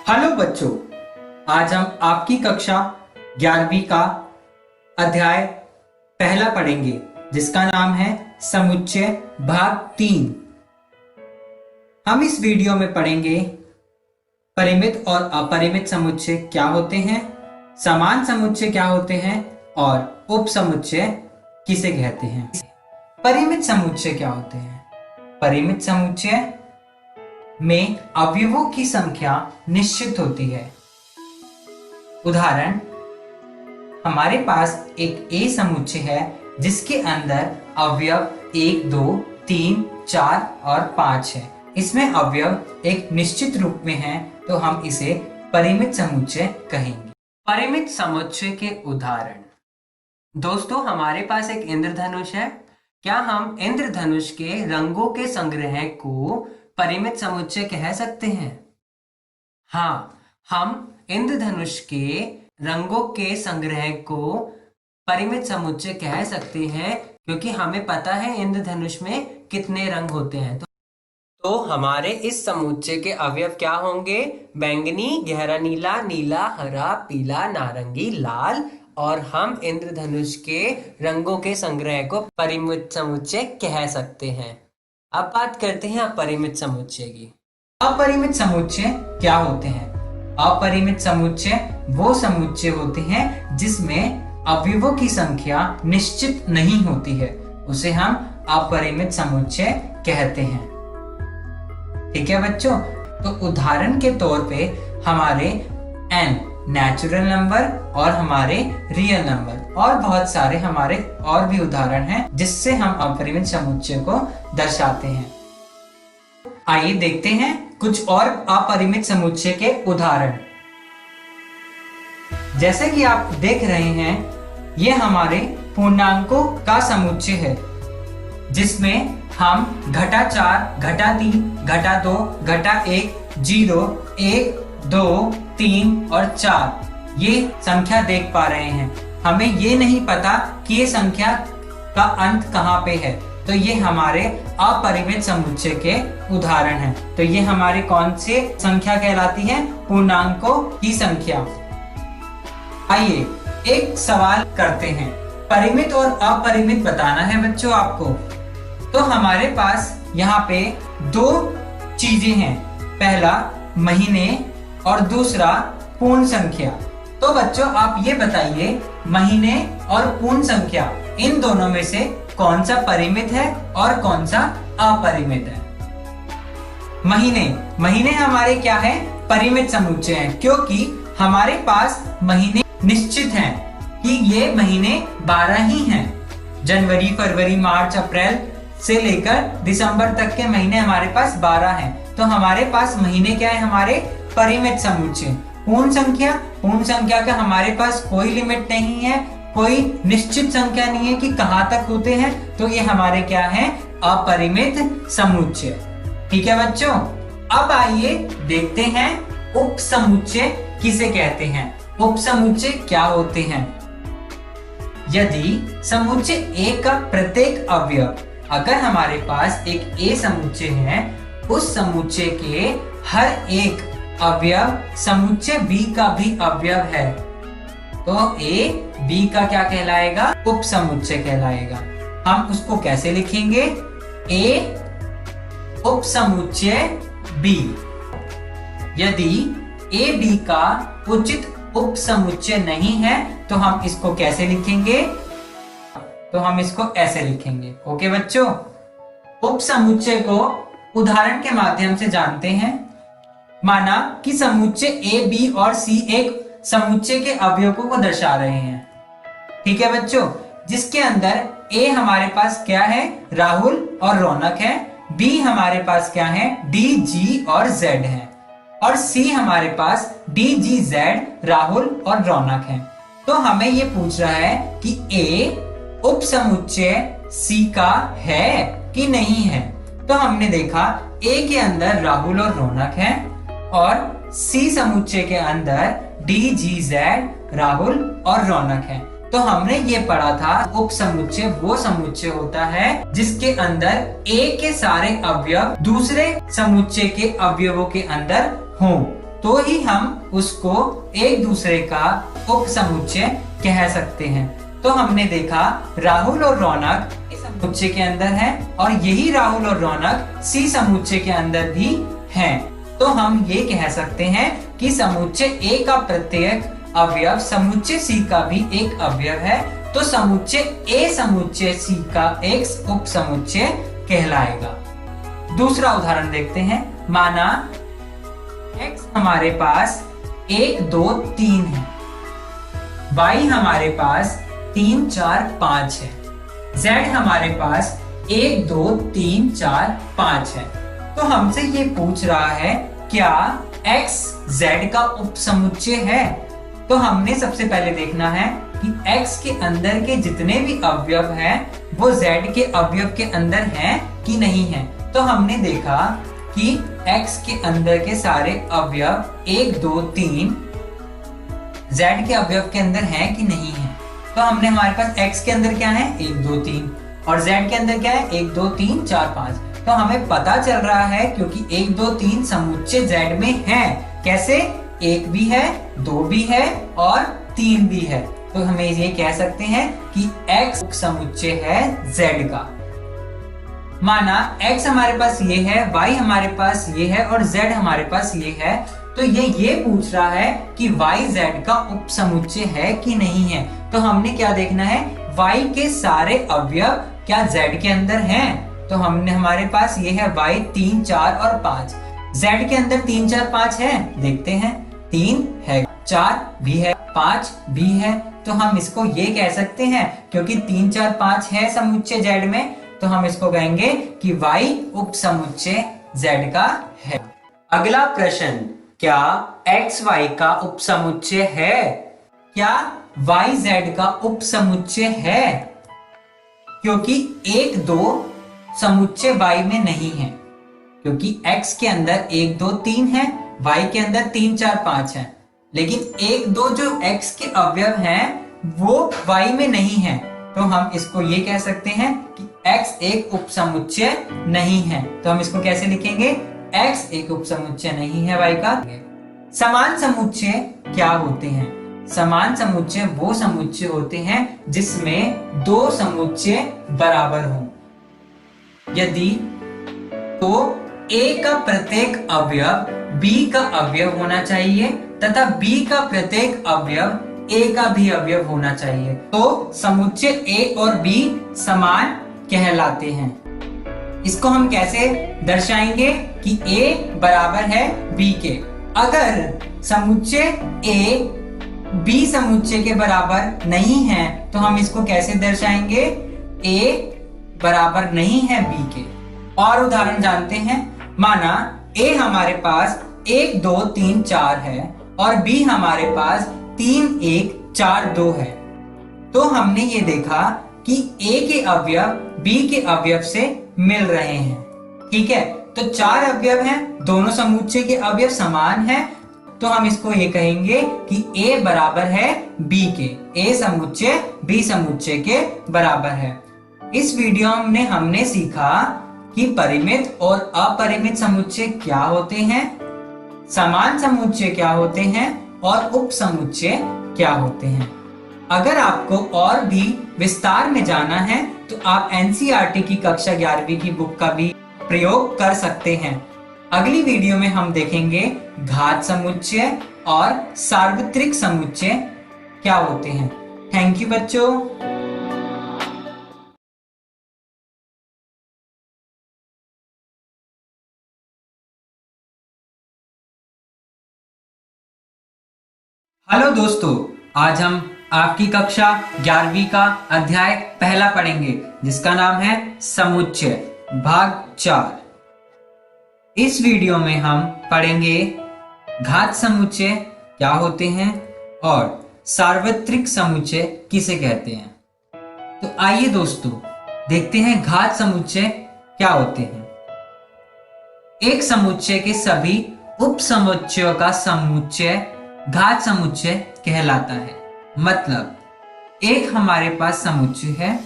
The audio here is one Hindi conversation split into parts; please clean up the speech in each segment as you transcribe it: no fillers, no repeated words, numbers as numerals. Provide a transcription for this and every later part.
हेलो बच्चों, आज हम आपकी कक्षा 11वीं का अध्याय पहला पढ़ेंगे जिसका नाम है समुच्चय भाग 3। हम इस वीडियो में पढ़ेंगे परिमित और अपरिमित समुच्चय क्या होते हैं, समान समुच्चय क्या होते हैं और उप समुच्चय किसे कहते हैं। परिमित समुच्चय क्या होते हैं? परिमित समुच्चय में अवयवों की संख्या निश्चित होती है। उदाहरण, हमारे पास एक ए समुच्चय है जिसके अंदर अवयव 1, 2, 3, 4 और 5 है। इसमें अवयव एक निश्चित रूप में है तो हम इसे परिमित समुच्चय कहेंगे। परिमित समुच्चय के उदाहरण। दोस्तों, हमारे पास एक इंद्रधनुष है। क्या हम इंद्रधनुष के रंगों के संग्रह को परिमित समुच्चय कह सकते हैं? हाँ, हम इंद्रधनुष के रंगों के संग्रह को परिमित समुच्चय कह सकते हैं क्योंकि हमें पता है इंद्रधनुष में कितने रंग होते हैं। तो हमारे इस समुच्चय के अवयव क्या होंगे? बैंगनी, गहरा नीला, नीला, हरा, पीला, नारंगी, लाल। और हम इंद्रधनुष के रंगों के संग्रह को परिमित समुच्चय कह सकते हैं। अब बात करते हैं अपरिमित समुच्चय की। अपरिमित समुच्चय क्या होते हैं? अपरिमित समुच्चय वो समुच्चय होते हैं जिसमें अवयवों की संख्या निश्चित नहीं होती है, उसे हम अपरिमित समुच्चय कहते हैं। ठीक है बच्चों, तो उदाहरण के तौर पे हमारे n नेचुरल नंबर और हमारे रियल नंबर और बहुत सारे हमारे और भी उदाहरण हैं जिससे हम अपरिमित समुच्चय को दर्शाते हैं। आइए देखते हैं कुछ और अपरिमित समुच्चय के उदाहरण। जैसे कि आप देख रहे हैं, ये हमारे पूर्णांकों का समुच्चय है जिसमें हम घटा 4, घटा 3, घटा 2, घटा 1, 0, 1, 2, 3 और 4 ये संख्या देख पा रहे हैं। हमें ये नहीं पता कि ये संख्या का अंत कहाँ पे है, तो ये हमारे अपरिमित समुच्चय के उदाहरण हैं। तो ये हमारे कौन से संख्या कहलाती है? पूर्णांकों की संख्या। आइए एक सवाल करते हैं। परिमित और अपरिमित बताना है बच्चों आपको। तो हमारे पास यहाँ पे दो चीजें हैं, पहला महीने और दूसरा पूर्ण संख्या। तो बच्चों आप ये बताइए, महीने और पूर्ण संख्या इन दोनों में से कौन सा परिमित है और कौन सा अपरिमित है? महीने हमारे क्या है? परिमित समुच्चय है, क्योंकि हमारे पास महीने निश्चित हैं कि ये महीने 12 ही हैं। जनवरी, फरवरी, मार्च, अप्रैल से लेकर दिसंबर तक के महीने हमारे पास 12 हैं। तो हमारे पास महीने क्या है? हमारे परिमित समुच्चय। पूर्ण संख्या का हमारे पास कोई लिमिट नहीं है, कोई निश्चित संख्या नहीं है कि कहां तक होते हैं, तो ये हमारे क्या है? अपरिमित समुच्चय। ठीक है बच्चों, अब आइए देखते हैं उप समुच्चय किसे कहते हैं। उप समुच्चय क्या होते हैं? यदि समुच्चय ए का प्रत्येक अवयव, अगर हमारे पास एक ए समुच्चय है, उस समुच्चय के हर एक अवयव समुच्चय बी का भी अवयव है, तो ए बी का क्या कहलाएगा? उप समुच्चय कहलाएगा। हम उसको कैसे लिखेंगे? ए उप समुच्चय बी। यदि ए बी का उचित उप समुच्चय नहीं है तो हम इसको कैसे लिखेंगे? तो हम इसको ऐसे लिखेंगे। ओके बच्चों, उप समुच्चय को उदाहरण के माध्यम से जानते हैं। माना कि समुच्चय ए, बी और सी एक समुच्चय के अवयवों को दर्शा रहे हैं। ठीक है बच्चों, जिसके अंदर ए हमारे पास क्या है? राहुल और रौनक है। बी हमारे पास क्या है? डी, जी और जेड है। और सी हमारे पास डी, जी, जेड, राहुल और रौनक है। तो हमें ये पूछ रहा है कि ए उप समुच्चय सी का है कि नहीं है। तो हमने देखा ए के अंदर राहुल और रौनक है और सी समुच्चय के अंदर डी, जी, जेड, राहुल और रौनक है। तो हमने ये पढ़ा था उप समुच्चय वो समुच्चय होता है जिसके अंदर ए के सारे अवयव दूसरे समुच्चय के अवयवों के अंदर हों। तो ही हम उसको एक दूसरे का उपसमुच्चय कह सकते हैं। तो हमने देखा राहुल और रौनक इस समुच्चय के अंदर है और यही राहुल और रौनक सी समुच्चय के अंदर भी हैं। तो हम ये कह सकते हैं कि समुच्चय ए का प्रत्येक अवयव समुच्चय सी का भी एक अवयव है। तो समुच्चय ए समुच्चय सी का एक उपसमुच्चय कहलाएगा। दूसरा उदाहरण देखते हैं। माना x हमारे पास 1 2 3 है, y हमारे पास 3 4 5 है, z हमारे पास 1 2 3 4 5 है। तो हमसे ये पूछ रहा है क्या x z का उपसमुच्चय है। तो हमने सबसे पहले देखना है कि x के अंदर के जितने भी अवयव हैं वो z के अवयव के अंदर हैं कि नहीं है। तो हमने देखा कि x के अंदर के सारे अवयव 1 2 3 z के अवयव के अंदर हैं कि नहीं है। तो हमने हमारे पास x के अंदर क्या है 1 2 3 और z के अंदर क्या है 1 2 3 4 5। तो हमें पता चल रहा है क्योंकि 1 2 3 समुच्चय z में है। कैसे? 1 भी है, 2 भी है और 3 भी है। तो हमें ये कह सकते हैं कि x समुच्चय है z का। माना x हमारे पास ये है, y हमारे पास ये है और z हमारे पास ये है। तो ये पूछ रहा है कि y z का उपसमुच्चय है कि नहीं है। तो हमने क्या देखना है y के सारे अवयव क्या z के अंदर हैं। तो हमने हमारे पास ये है y 3 4 और 5। z के अंदर 3 4 5 है, देखते हैं 3 है, 4 भी है, 5 भी है। तो हम इसको ये कह सकते हैं क्योंकि 3 4 5 है समुच्चय z में, तो हम इसको कहेंगे कि y उपसमुच्चय z का है। अगला प्रश्न, क्या x y का उपसमुच्चय है? क्या y z का उपसमुच्चय है? क्योंकि 1 2 समुच्चय y में नहीं है, क्योंकि x के अंदर 1 2 3 है, y के अंदर 3 4 5 है। लेकिन 1 2 जो x के अवयव हैं वो y में नहीं है। तो हम इसको ये कह सकते हैं कि x एक उपसमुच्चय नहीं है। तो हम इसको कैसे लिखेंगे? x एक उपसमुच्चय नहीं है y का। समान समुच्चय क्या होते हैं? समान समुच्चय वो समुच्चय होते हैं जिसमें दो समुच्चय बराबर हों। यदि तो a का प्रत्येक अवयव b का अवयव होना चाहिए तथा b का प्रत्येक अवयव a का भी अवयव होना चाहिए। तो समुच्चय a और b समान कहलाते हैं। इसको हम कैसे दर्शाएंगे कि a बराबर है b के। अगर समुच्चय a b समुच्चय के बराबर नहीं है तो हम इसको कैसे दर्शाएंगे? a बराबर नहीं है b के। और उदाहरण जानते हैं। माना a हमारे पास 1 2 3 4 है और b हमारे पास 3 1 4 2 है। तो हमने ये देखा कि a के अवयव b के अवयव से मिल रहे हैं। ठीक है, तो 4 अवयव हैं, दोनों समुच्चय के अवयव समान हैं। तो हम इसको ये कहेंगे कि a बराबर है b के। a समुच्चय b समुच्चय के बराबर है। इस वीडियो में हमने सीखा कि परिमित और अपरिमित समुच्चय क्या होते हैं, समान समुच्चय क्या होते हैं और उपसमुच्चय क्या होते हैं। अगर आपको और भी विस्तार में जाना है तो आप एनसीईआरटी की कक्षा 11वीं की बुक का भी प्रयोग कर सकते हैं। अगली वीडियो में हम देखेंगे घात समुच्चय और सार्वत्रिक समुच्चय क्या होते हैं। थैंक यू बच्चों। हेलो दोस्तों, आज हम आपकी कक्षा 11वीं का अध्याय पहला पढ़ेंगे जिसका नाम है समुच्चय भाग 4। इस वीडियो में हम पढ़ेंगे घात समुच्चय क्या होते हैं और सार्वत्रिक समुच्चय किसे कहते हैं। तो आइए दोस्तों देखते हैं घात समुच्चय क्या होते हैं। एक समुच्चय के सभी उपसमुच्चयों का समुच्चय घात समुच्चय कहलाता है। मतलब एक हमारे पास समुच्चय है,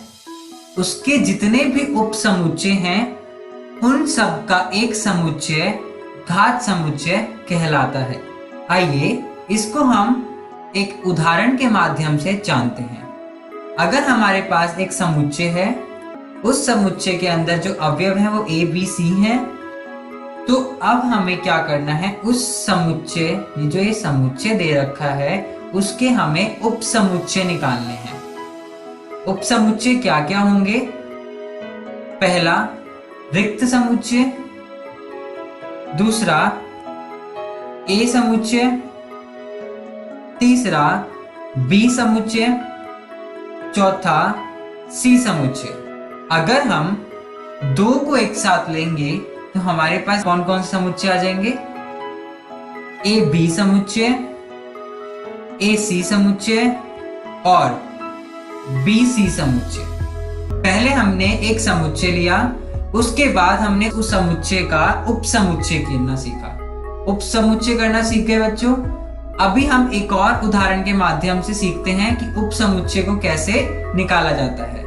उसके जितने भी उपसमुच्चय हैं उन सब का एक समुच्चय घात समुच्चय कहलाता है। आइए इसको हम एक उदाहरण के माध्यम से जानते हैं। अगर हमारे पास एक समुच्चय है, उस समुच्चय के अंदर जो अवयव है वो ए बी सी है, तो अब हमें क्या करना है, उस समुच्चय, जो ये समुच्चय दे रखा है, उसके हमें उप समुच्चय निकालने हैं। उप समुच्चय क्या क्या होंगे? पहला रिक्त समुच्चय, दूसरा ए समुच्चय, तीसरा बी समुच्चय, चौथा सी समुच्चय। अगर हम दो को एक साथ लेंगे तो हमारे पास कौन कौन से समुच्चय आ जाएंगे? ए बी समुच्चय, ए सी समुच्चय और बी सी समुच्चय। पहले हमने एक समुच्चय लिया, उसके बाद हमने उस समुच्चय का उप समुच्चय करना सीखा। उप समुच्चय करना सीख गए बच्चों। अभी हम एक और उदाहरण के माध्यम से सीखते हैं कि उप समुच्चय को कैसे निकाला जाता है।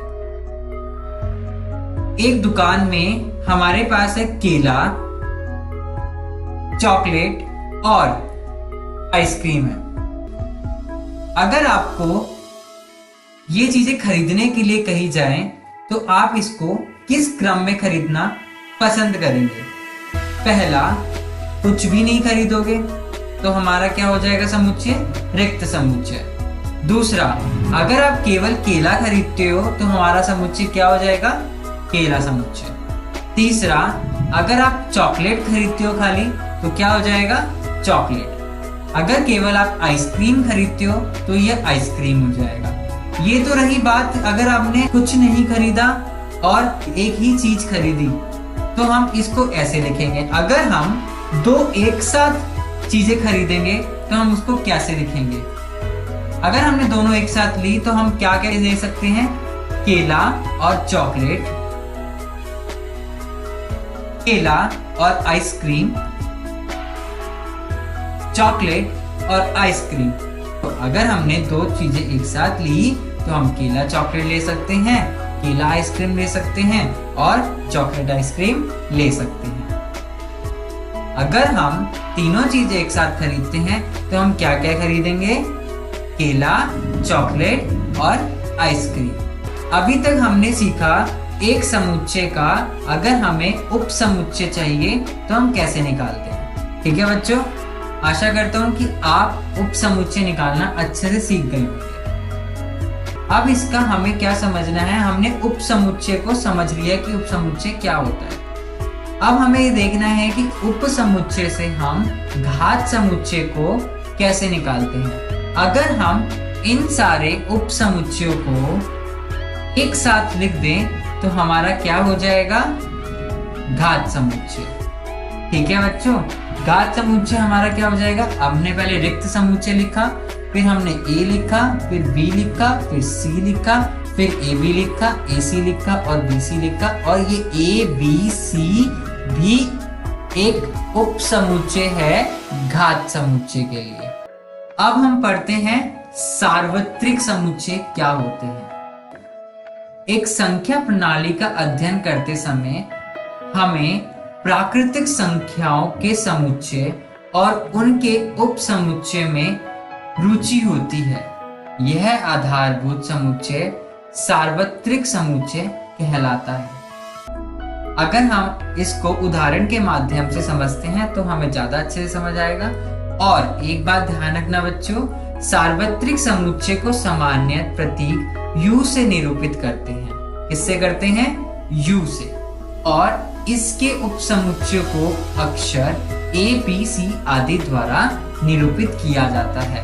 एक दुकान में हमारे पास है केला, चॉकलेट और आइसक्रीम है। अगर आपको ये चीजें खरीदने के लिए कही जाएं, तो आप इसको किस क्रम में खरीदना पसंद करेंगे? पहला, कुछ भी नहीं खरीदोगे तो हमारा क्या हो जाएगा समुच्चय? रिक्त समुच्चय। दूसरा, अगर आप केवल केला खरीदते हो तो हमारा समुच्चय क्या हो जाएगा? केला समुच्चय। तीसरा, अगर आप चॉकलेट खरीदते हो खाली तो क्या हो जाएगा? चॉकलेट। अगर केवल आप आइसक्रीम खरीदते हो तो यह आइसक्रीम हो जाएगा। ये तो रही बात अगर आपने कुछ नहीं खरीदा और एक ही चीज खरीदी, तो हम इसको ऐसे लिखेंगे। अगर हम दो एक साथ चीजें खरीदेंगे तो हम उसको कैसे लिखेंगे? अगर हमने दोनों एक साथ ली तो हम क्या क्या दे सकते हैं? केला और चॉकलेट, केला और आइसक्रीम, चॉकलेट और आइसक्रीम। तो अगर हमने दो चीजें एक साथ ली तो हम केला चॉकलेट ले सकते हैं, केला आइसक्रीम ले सकते हैं और चॉकलेट आइसक्रीम ले सकते हैं। अगर हम तीनों चीजें एक साथ खरीदते हैं तो हम क्या क्या खरीदेंगे? केला, चॉकलेट और आइसक्रीम। अभी तक हमने सीखा एक समुच्चय का अगर हमें उप समुच्चय चाहिए तो हम कैसे निकालते हैं। ठीक है बच्चों, आशा करता हूँ कि आप उप समुच्चय निकालना अच्छे से सीख गए होंगे। अब इसका हमें क्या समझना है? हमने उप समुच्चय को समझ लिया कि उप समुच्चय क्या होता है। अब हमें ये देखना है कि उप समुच्चय से हम घात समुच्चय को कैसे निकालते हैं। अगर हम इन सारे उप समुच्चयों को एक साथ लिख दें तो हमारा क्या हो जाएगा? घात समुच्चय। ठीक है बच्चों, घात समुच्चय हमारा क्या हो जाएगा? हमने पहले रिक्त समुच्चय लिखा, फिर हमने ए लिखा, फिर बी लिखा, फिर सी लिखा, फिर ए बी लिखा, ए सी लिखा और बी सी लिखा, और ये ए बी सी भी एक उप समुच्चय है घात समुच्चय के लिए। अब हम पढ़ते हैं सार्वत्रिक समुच्चय क्या होते हैं। एक संख्या प्रणाली का अध्ययन करते समय हमें प्राकृतिक संख्याओं के समुच्चय और उनके उप समुच्चय में रुचि होती है। यह आधारभूत समुच्चय सार्वत्रिक समुच्चय कहलाता है। अगर हम इसको उदाहरण के माध्यम से समझते हैं तो हमें ज्यादा अच्छे से समझ आएगा। और एक बात ध्यान रखना बच्चों, सार्वत्रिक समुच्चय को सामान्य प्रतीक U से निरूपित करते हैं। किससे करते हैं? U से। और इसके उप समुच्चय को अक्षर A, B, C आदि द्वारा निरूपित किया जाता है।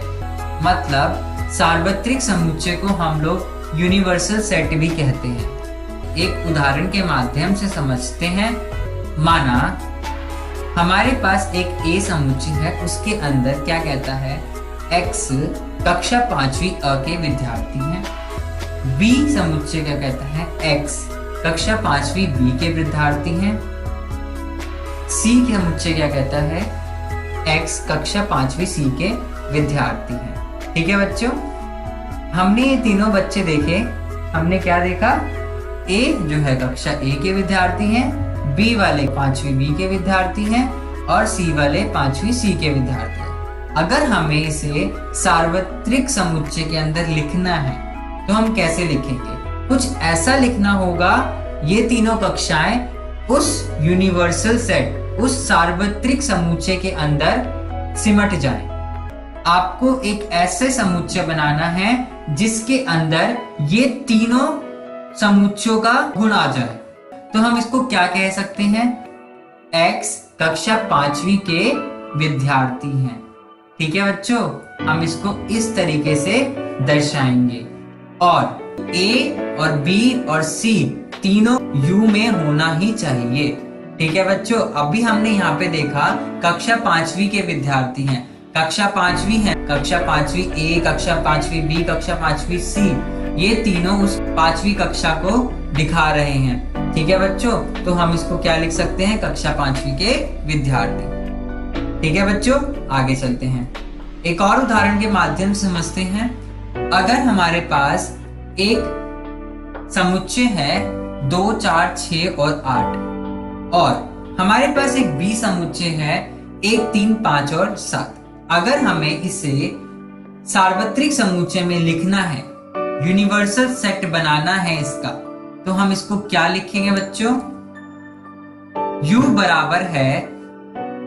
मतलब सार्वत्रिक समुच्चय को हम लोग यूनिवर्सल सेट भी कहते हैं। एक उदाहरण के माध्यम से समझते हैं। माना हमारे पास एक A समुच्चय है, उसके अंदर क्या कहता है? X कक्षा 5वीं अ के विद्यार्थी हैं। B समुच्चय क्या कहता है? X कक्षा 5वीं बी के विद्यार्थी हैं। C समुच्चय क्या कहता है? X कक्षा 5वीं सी के विद्यार्थी हैं। ठीक है बच्चों, हमने ये तीनों बच्चे देखे। हमने क्या देखा? A जो है कक्षा A के विद्यार्थी हैं, B वाले 5वीं बी के विद्यार्थी हैं और C वाले 5वीं सी के विद्यार्थी हैं। अगर हमें इसे सार्वत्रिक समुच्चय के अंदर लिखना है तो हम कैसे लिखेंगे? कुछ ऐसा लिखना होगा, ये तीनों कक्षाएं उस यूनिवर्सल सेट, उस सार्वत्रिक समुच्चय के अंदर सिमट जाएं। आपको एक ऐसे समुच्चय बनाना है जिसके अंदर ये तीनों समुच्चयों का गुण आ जाए। तो हम इसको क्या कह सकते हैं? X कक्षा 5वीं के विद्यार्थी हैं। ठीक है बच्चों, हम इसको इस तरीके से दर्शाएंगे। और A और B और C तीनों U में होना ही चाहिए। ठीक है बच्चों, अभी हमने यहाँ पे देखा कक्षा 5वीं के विद्यार्थी हैं, कक्षा 5वीं है, कक्षा 5वीं A, कक्षा 5वीं B, कक्षा 5वीं C, ये तीनों उस 5वीं कक्षा को दिखा रहे हैं। ठीक है बच्चों, तो हम इसको क्या लिख सकते हैं? कक्षा 5वीं के विद्यार्थी। ठीक है बच्चों, आगे चलते हैं। एक और उदाहरण के माध्यम से समझते हैं। अगर हमारे पास एक समुच्चय है 2, 4, 6 और 8 और हमारे पास एक बी समुच्चय है 1, 3, 5 और 7। अगर हमें इसे सार्वत्रिक समुच्चय में लिखना है, यूनिवर्सल सेट बनाना है इसका, तो हम इसको क्या लिखेंगे बच्चों? U बराबर है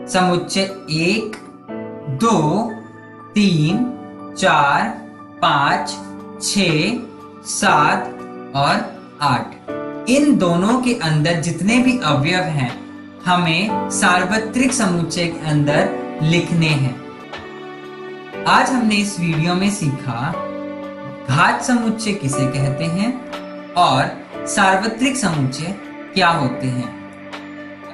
समुच्चय 1, 2, 3, 4, 5, 6, 7 और 8। इन दोनों के अंदर जितने भी अवयव हैं हमें सार्वत्रिक समुच्चय के अंदर लिखने हैं। आज हमने इस वीडियो में सीखा घात समुच्चय किसे कहते हैं और सार्वत्रिक समुच्चय क्या होते हैं।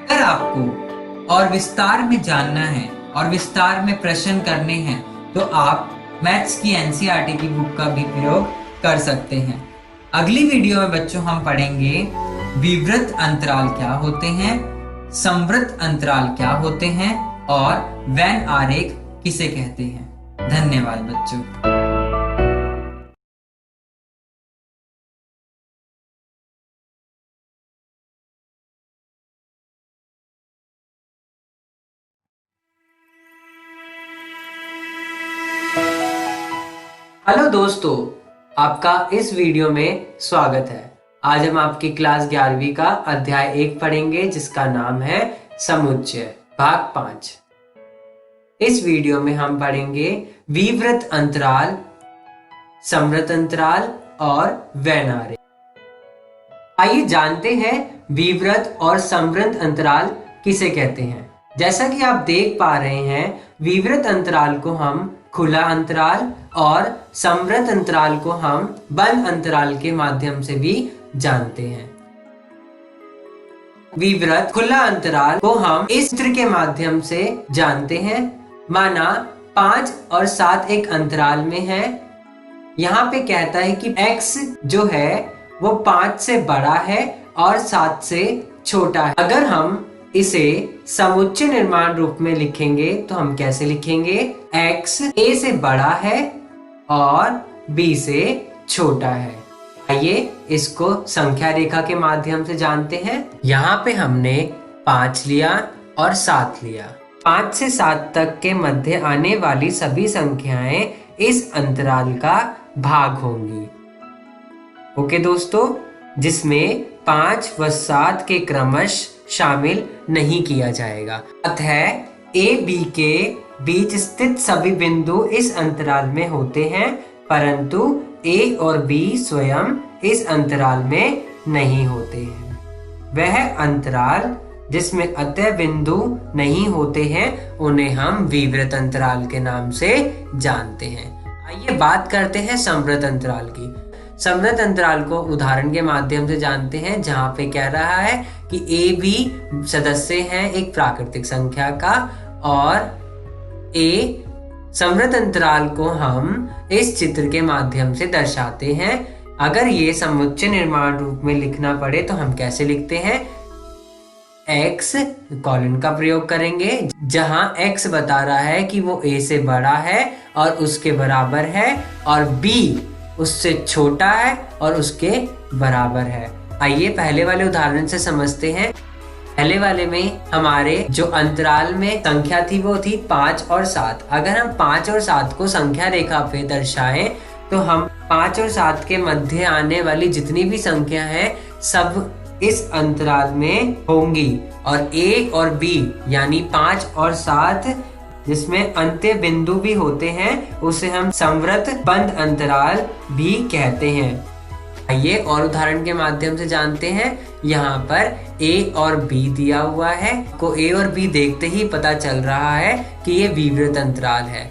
अगर आपको और विस्तार में जानना है और विस्तार में प्रश्न करने हैं तो आप मैथ्स की एनसीईआरटी की बुक का भी प्रयोग कर सकते हैं। अगली वीडियो में बच्चों हम पढ़ेंगे विवृत अंतराल क्या होते हैं, संवृत अंतराल क्या होते हैं और वेन आरेख किसे कहते हैं। धन्यवाद बच्चों। हेलो दोस्तों, आपका इस वीडियो में स्वागत है। आज हम आपकी क्लास 11वीं का अध्याय 1 पढ़ेंगे जिसका नाम है समुच्चय, भाग 5। इस वीडियो में हम पढ़ेंगे विवृत अंतराल, संवृत अंतराल और वेन आरेख। आइए जानते हैं विवृत और संवृत अंतराल किसे कहते हैं। जैसा कि आप देख पा रहे हैं, विवृत अंतराल को हम खुला अंतराल और संवृत अंतराल को हम बंद अंतराल के माध्यम से भी जानते हैं। विवृत खुला अंतराल को हम इस चित्र के माध्यम से जानते हैं। माना 5 और 7 एक अंतराल में है। यहाँ पे कहता है कि x जो है वो 5 से बड़ा है और 7 से छोटा है। अगर हम इसे समुच्चय निर्माण रूप में लिखेंगे तो हम कैसे लिखेंगे? x a से बड़ा है और b से छोटा है। आइए इसको संख्या रेखा के माध्यम से जानते हैं। यहाँ पे हमने 5 लिया और 7 लिया। 5 से 7 तक के मध्य आने वाली सभी संख्याएं इस अंतराल का भाग होंगी। ओके दोस्तों, जिसमें 5 व 7 के क्रमश शामिल नहीं किया जाएगा। अतः ए बी के बीच स्थित सभी बिंदु इस अंतराल में होते हैं, परंतु ए और बी स्वयं इस अंतराल में नहीं होते हैं। वह अंतराल जिसमें अतः बिंदु नहीं होते हैं उन्हें हम विवृत अंतराल के नाम से जानते हैं। आइए बात करते हैं संवृत अंतराल की। संवृत अंतराल को उदाहरण के माध्यम से जानते हैं, जहां पे कह रहा है कि ए बी सदस्य हैं एक प्राकृतिक संख्या का और ए संवृत अंतराल को हम इस चित्र के माध्यम से दर्शाते हैं। अगर ये समुच्चय निर्माण रूप में लिखना पड़े तो हम कैसे लिखते हैं? x कॉलन का प्रयोग करेंगे, जहां x बता रहा है कि वो a से बड़ा है और उसके बराबर है और b उससे छोटा है और उसके बराबर है। आइए पहले वाले उदाहरण से समझते हैं। पहले वाले में हमारे जो अंतराल में संख्या थी वो थी 5 और 7। अगर हम 5 और 7 को संख्या रेखा पे दर्शाएं तो हम 5 और 7 के मध्य आने वाली जितनी भी संख्या है सब इस अंतराल में होंगी, और A और B यानी 5 और 7 जिसमें अंत्य बिंदु भी होते हैं उसे हम समवृत्त बंद अंतराल भी कहते हैं। आइए और उदाहरण के माध्यम से जानते हैं। यहाँ पर A और B दिया हुआ है, को A और B देखते ही पता चल रहा है कि ये विवृत अंतराल है।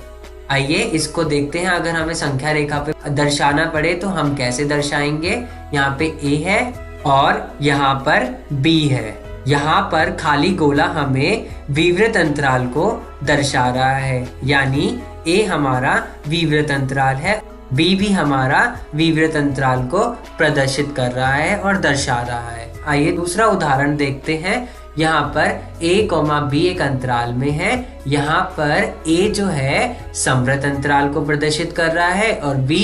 आइए इसको देखते हैं। अगर हमें संख्या रेखा पे दर्शाना पड़े तो हम कैसे दर्शाएंगे। यहाँ पे A है और यहाँ पर B है। यहाँ पर खाली गोला हमें विवृत अंतराल को दर्शा रहा है, यानी A हमारा विवृत अंतराल है, B भी हमारा विवृत अंतराल को प्रदर्शित कर रहा है और दर्शा रहा है। आइए दूसरा उदाहरण देखते हैं। यहाँ पर A, B एक अंतराल में है। यहाँ पर A जो है समवृत्त अंतराल को प्रदर्शित कर रहा है और B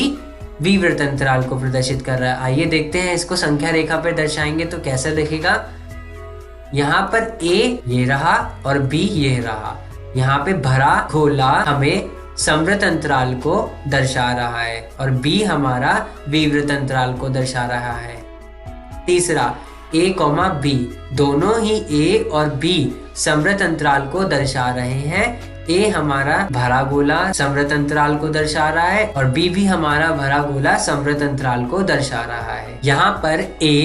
विवृत अंतराल को प्रदर्शित कर रहा है। आइए देखते हैं इसको संख्या रेखा पर दर्शाएंगे तो कैसे दिखेगा। यहाँ पर A ये रहा और B ये रहा। यहाँ पे भरा गोला हमें समवृत्त अंतराल को दर्शा रहा है और B हमारा विवृत अंतराल को दर्शा रहा है। तीसरा A, B दोनों ही A और B समवृत्त अंतराल को दर्शा रहे हैं। A हमारा भरा गोला समवृत्त अंतराल को दर्शा रहा है और B भी हमारा भरा गोला समवृत्त अंतराल को दर्शा रहा है। यहाँ पर A,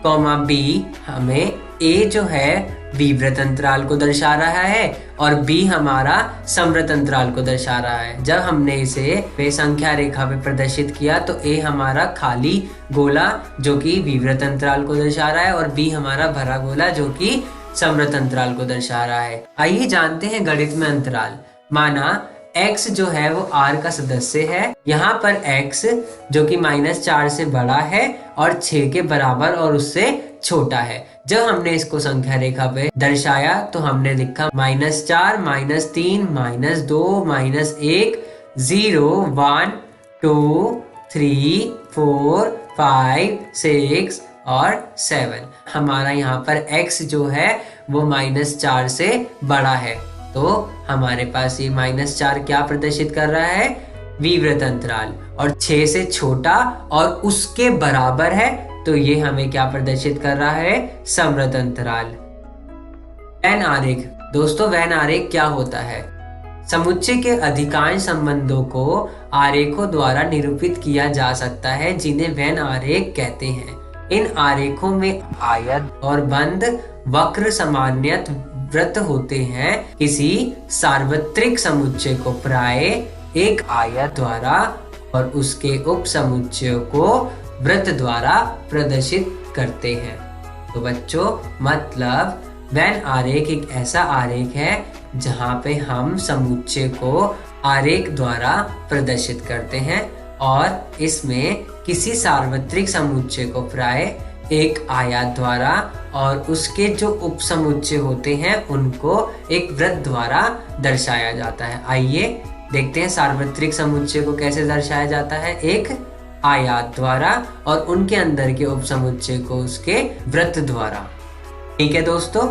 B हमें A जो है विवृत अंतराल को दर्शा रहा है और B हमारा समवृत्त अंतराल को दर्शा रहा है। जब हमने इसे संख्या रेखा पे प्रदर्शित किया तो A हमारा खाली गोला जो कि विवृत अंतराल को दर्शा रहा है और B हमारा भरा गोला जो कि समवृत्त अंतराल को दर्शा रहा है। आइए जानते हैं गणित में अंतराल। माना x जो है वो r का सदस्य है। यहाँ पर x जो कि -4 से बड़ा है और 6 के बराबर और उससे छोटा है। जब हमने इसको संख्या रेखा पे दर्शाया तो हमने लिखा -4, -3, -2, -1, 0, 1, 2, 3, 4, 5, 6 और 7। हमारा यहाँ पर x जो है वो -4 से बड़ा है, तो हमारे पास ये -4 क्या प्रदर्शित कर रहा है, विवृत अंतराल, और 6 से छोटा और उसके बराबर है तो ये हमें क्या प्रदर्शित कर रहा है, समवृत्त अंतराल। वेन आरेख। दोस्तों वेन आरेख क्या होता है? समुच्चय के अधिकांश संबंधों को आरेखों द्वारा निरूपित किया जा सकता है जिन्हें वेन आरेख कहते हैं। इन आरेखों में आयत और बंद वक्र सामान्यत वृत्त होते हैं। किसी सार्वत्रिक समुच्चय को प्राय एक आयत द्वारा और उसके उप समुच्चयों को वृत्त द्वारा प्रदर्शित करते हैं। तो बच्चों मतलब वेन आरेख एक ऐसा आरेख है जहाँ पे हम समुच्चय को आरेख द्वारा प्रदर्शित करते हैं और इसमें किसी सार्वत्रिक समुच्चय को प्राय एक आयत द्वारा और उसके जो उप समुच्चय होते हैं उनको एक वृत्त द्वारा दर्शाया जाता है। आइए देखते हैं सार्वत्रिक समुच्चय को कैसे दर्शाया जाता है, एक आयत द्वारा और उनके अंदर के उप समुच्चय को उसके वृत्त द्वारा। ठीक है दोस्तों,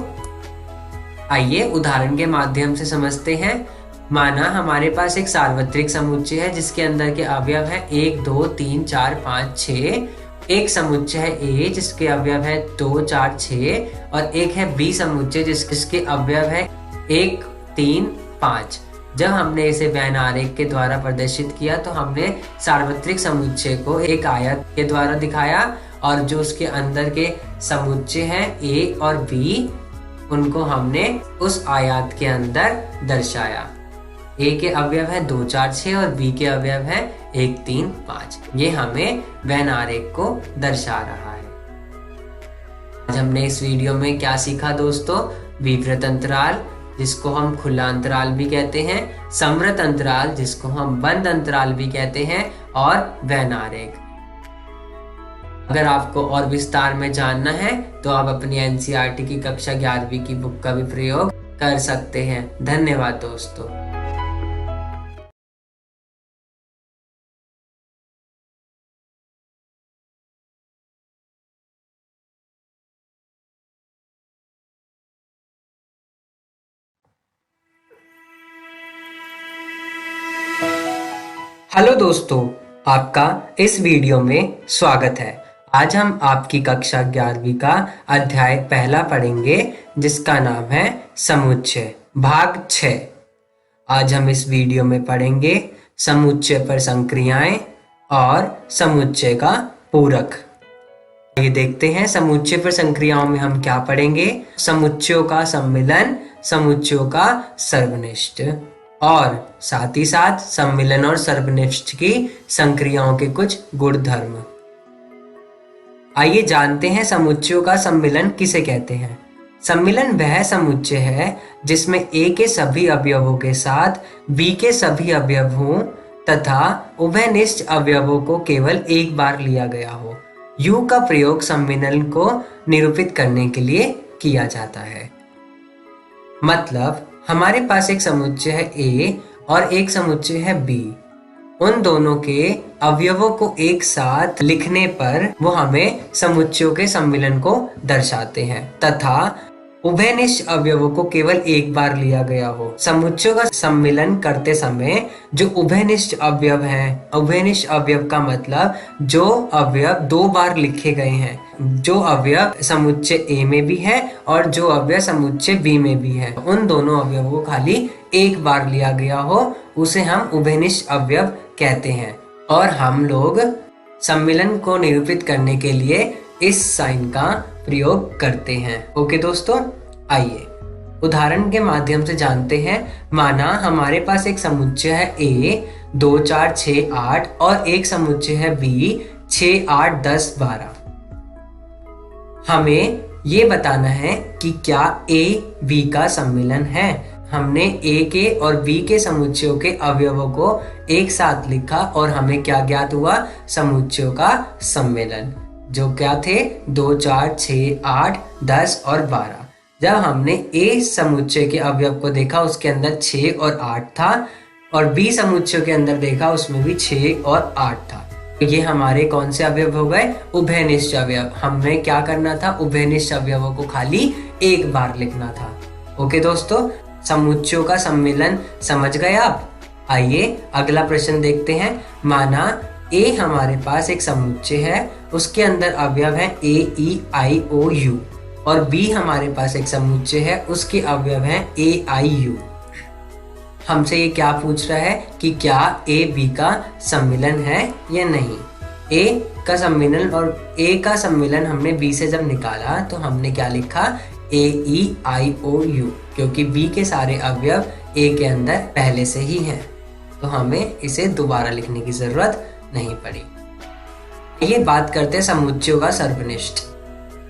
आइए उदाहरण के माध्यम से समझते हैं। माना हमारे पास एक सार्वत्रिक समुच्चय है जिसके अंदर के अवयव है 1, 2, 3, 4, 5, 6। एक समुच्चय है A जिसके अवयव है 2, 4, 6 और एक है B समुच्चय जिसके अवयव है 1, 3, 5। जब हमने इसे वेन आरेख के द्वारा प्रदर्शित किया तो हमने सार्वत्रिक समुच्चय को एक आयत के द्वारा दिखाया और जो उसके अंदर के समुच्चय हैं A और B उनको हमने उस आयत के अंदर दर्शाया। A के अवयव है 2, 4, 6 और B के अवयव है 1, 3, 5। ये हमें वेन आरेख को दर्शा रहा है। आज हमने इस वीडियो में क्या सीखा दोस्तों? विवृत अंतराल जिसको हम खुला अंतराल भी कहते हैं, समवृत्त अंतराल जिसको हम बंद अंतराल भी कहते हैं और वेन आरेख। अगर आपको और विस्तार में जानना है तो आप अपनी एनसीईआरटी की कक्षा 11वीं की बुक का भी प्रयोग कर सकते हैं। धन्यवाद दोस्तों। हेलो दोस्तों, आपका इस वीडियो में स्वागत है। आज हम आपकी कक्षा 11वीं का अध्याय पहला पढ़ेंगे, जिसका नाम है समुच्चय भाग 6। आज हम इस वीडियो में पढ़ेंगे समुच्चय पर संक्रियाएं और समुच्चय का पूरक। ये देखते हैं समुच्चय पर संक्रियाओं में हम क्या पढ़ेंगे। समुच्चयों का सम्मिलन, समुच्चयों का सर्वनिष्ठ और साथ ही साथ सम्मिलन और सर्वनिष्ठ की संक्रियाओं के कुछ गुणधर्म। आइए जानते हैं समुच्चयों का सम्मिलन किसे कहते हैं। सम्मिलन वह समुच्चय है जिसमें A के सभी अवयवों के साथ B के सभी अवयव हों तथा उभयनिष्ठ अवयवों को केवल एक बार लिया गया हो। U का प्रयोग सम्मिलन को निरूपित करने के लिए किया जाता है। मतलब हमारे पास एक समुच्चय है A और एक समुच्चय है B। उन दोनों के अवयवों को एक साथ लिखने पर वो हमें समुच्चयों के सम्मिलन को दर्शाते हैं तथा उभयनिष्ठ अवयवों को केवल एक बार लिया गया हो। समुच्चयों का सम्मिलन करते समय जो उभयनिष्ठ अवयव हैं, उभयनिष्ठ अवयव का मतलब जो अवयव दो बार लिखे गए हैं, जो अवयव समुच्चय A में भी है और जो अवयव समुच्चय B में भी है, उन दोनों अवयवों को खाली एक बार लिया गया हो, उसे हम उभयनिष्ठ अवयव कहते हैं। और हम लोग सम्मिलन को निरूपित करने के लिए इस साइन का प्रयोग करते हैं। ओके दोस्तों, आइए उदाहरण के माध्यम से जानते हैं। माना हमारे पास एक समुच्चय है A 2 4 6 8 और एक समुच्चय है B 6 8 10 12। हमें ये बताना है कि क्या A B का सम्मिलन है। हमने A के और B के समुच्चयों के अवयवों को एक साथ लिखा और हमें क्या ज्ञात हुआ, समुच्चयों का सम्मिलन, जो क्या थे 2 4 6 8 10 और 12। जब हमने A समुच्चय के अवयव को देखा उसके अंदर 6 और 8 था और B समुच्चय के अंदर देखा उसमें भी 6 और 8 था। ये हमारे कौन से अवयव हो गए, उभयनिष्ठ अवयव। हमें क्या करना था, उभयनिष्ठ अवयवों को खाली एक बार लिखना था। ओके दोस्तों, समुच्चयों का सम्मिलन समझ गए आप। आइए अगला प्रश्न देखते हैं। माना A हमारे पास एक समुच्चय है, उसके अंदर अवयव है A E I O U और B हमारे पास एक समुच्चय है, उसके अवयव है A I U। हमसे ये क्या पूछ रहा है कि क्या A B का सम्मिलन है या नहीं। A का सम्मिलन और A का सम्मिलन हमने B से जब निकाला तो हमने क्या लिखा, A E I O U, क्योंकि B के सारे अवयव A के अंदर पहले से ही हैं, तो हमें इसे दोबारा लिखने की जरूरत नहीं पड़ी। ये बात करते हैं समुच्चयों का सर्वनिष्ठ।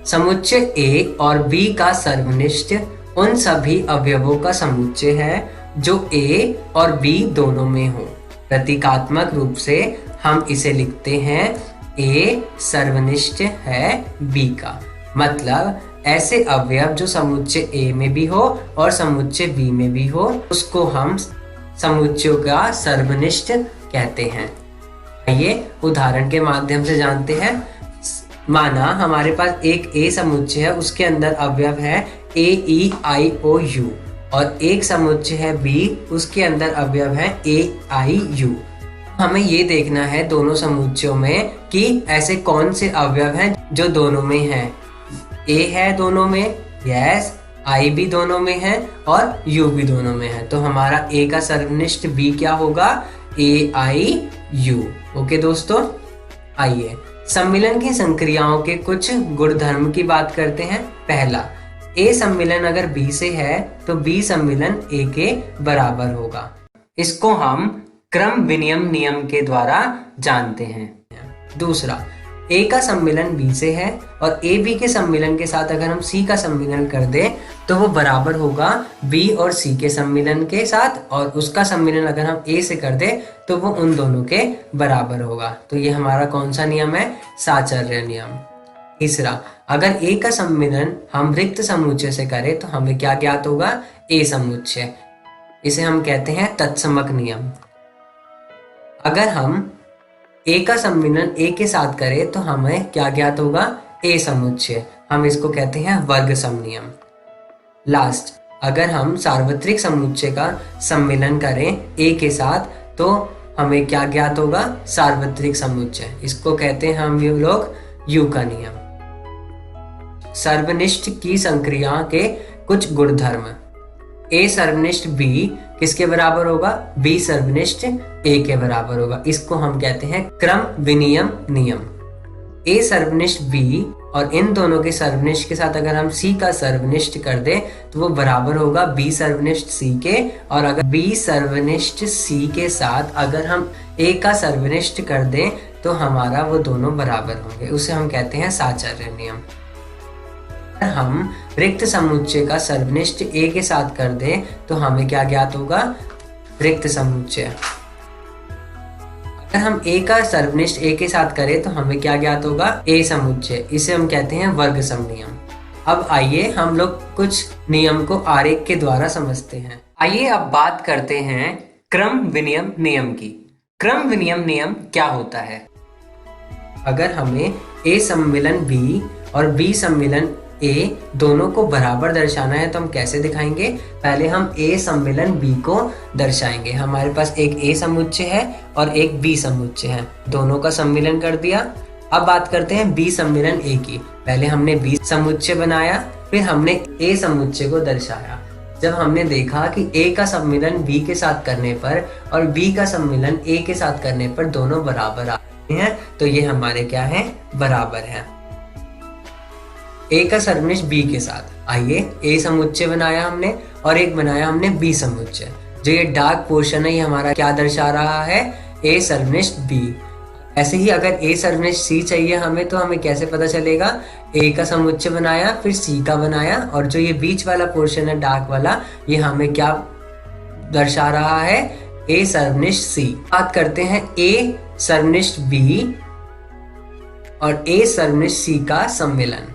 समुच्चय A और B का सर्वनिष्ठ उन सभी अवयवों का समुच्चय है जो A और B दोनों में हो। प्रतीकात्मक रूप से हम इसे लिखते हैं A सर्वनिष्ठ है B का। मतलब ऐसे अवयव जो समुच्चय A में भी हो और समुच्चय B में भी हो, उसको हम समुच्चयों का सर्वनिष्ठ कहते हैं। आइए उदाहरण के माध्यम से जानते हैं। माना हमारे पास एक A समुच्चय है, उसके अंदर अवयव है A E I O U और एक समुच्चय है B, उसके अंदर अवयव है A I U। हमें ये देखना है दोनों समुच्चयों में कि ऐसे कौन से अवयव हैं जो दोनों में हैं। A है दोनों में, यस, I भी दोनों में है और U भी दोनों में है, तो हमारा A का सर्वनिष्ठ B क्या होगा, A I U। ओके दोस्तों, आइए सम्मिलन की संक्रियाओं के कुछ गुणधर्म की बात करते हैं। पहला, A सम्मिलन अगर B से है तो B सम्मिलन A के बराबर होगा। इसको हम क्रम विनिमय नियम के द्वारा जानते हैं। दूसरा, A का सम्मिलन B से है और A B के सम्मिलन के साथ अगर हम C का सम्मिलन कर दें तो वो बराबर होगा B और C के सम्मिलन के साथ, और उसका सम्मिलन अगर हम A से कर दें तो वो उन दोनों के बराबर होगा। तो ये हमारा कौन सा नियम है, साचर्य नियम। तीसरा, अगर A का सम्मिलन हम रिक्त समुच्चय से करें तो हमें क्या ज्ञात होगा, A समुच्चय। इसे हम कहते हैं तत्समक नियम। अगर हम A का सम्मिलन A के साथ करें तो हमें क्या ज्ञात होगा, A समुच्चय। हम इसको कहते हैं वर्ग सम नियम। लास्ट, अगर हम सार्वत्रिक समुच्चय का सम्मिलन करें A के साथ तो हमें क्या ज्ञात होगा? सार्वत्रिक समुच्चय। इसको कहते हैं हम लोग यू का नियम। सर्वनिष्ठ की संक्रिया के कुछ गुणधर्म। ए सर्वनिष्ठ बी किसके बराबर होगा? बी सर्वनिष्ठ ए के बराबर होगा। इसको हम कहते हैं क्रम विनिमय नियम। ए सर्वनिष्ठ बी और इन दोनों के सर्वनिष्ठ के साथ अगर हम सी का सर्वनिष्ठ कर दें तो वो बराबर होगा बी सर्वनिष्ठ सी के। और अगर बी सर्वनिष्ठ सी के साथ अगर हम ए का सर्वनिष्ठ कर दें तो हमारा वो दोनों बराबर होंगे। उसे हम कहते हैं साचार्य नियम। हम रिक्त समुच्चय का सर्वनिष्ठ ए के साथ कर दें तो हमें क्या ज्ञात होगा? रिक्त समुच्चय। अगर हम ए का सर्वनिष्ठ ए के साथ करें तो हमें क्या ज्ञात होगा? ए समुच्चय। इसे हम कहते हैं वर्ग सम नियम। अब आइए हम लोग कुछ नियम को आरेख के द्वारा समझते हैं। आइए अब बात करते हैं क्रम विनिमय नियम की। क्रम विनिमय नियम क्या होता है? अगर हमें ए सम्मिलन बी और बी सम्मिलन ए दोनों को बराबर दर्शाना है तो हम कैसे दिखाएंगे? पहले हम ए सम्मिलन बी को दर्शाएंगे। हमारे पास एक ए समुच्चय है और एक बी समुच्चय है, दोनों का सम्मिलन कर दिया। अब बात करते हैं बी सम्मिलन ए की। पहले हमने बी समुच्चय बनाया, फिर हमने ए समुच्चय को दर्शाया। जब हमने देखा कि ए का सम्मिलन बी के साथ करने पर और बी का सम्मिलन ए के साथ करने पर दोनों बराबर आते हैं तो ये हमारे क्या है? बराबर है। ए का सर्वनिष्ठ बी के साथ। आइए ए समुच्चय बनाया हमने और एक बनाया हमने बी समुच्चय। जो ये डार्क पोर्शन है ये हमारा क्या दर्शा रहा है? ए सर्वनिष्ठ बी। ऐसे ही अगर ए सर्वनिष्ठ सी चाहिए हमें तो हमें कैसे पता चलेगा? ए का समुच्चय बनाया फिर सी का बनाया और जो ये बीच वाला पोर्शन है डार्क वाला ये हमें क्या दर्शा रहा है? ए सर्वनिष्ठ सी। बात करते हैं ए सर्वनिष्ठ बी और ए सर्वनिष्ठ सी का सम्मिलन।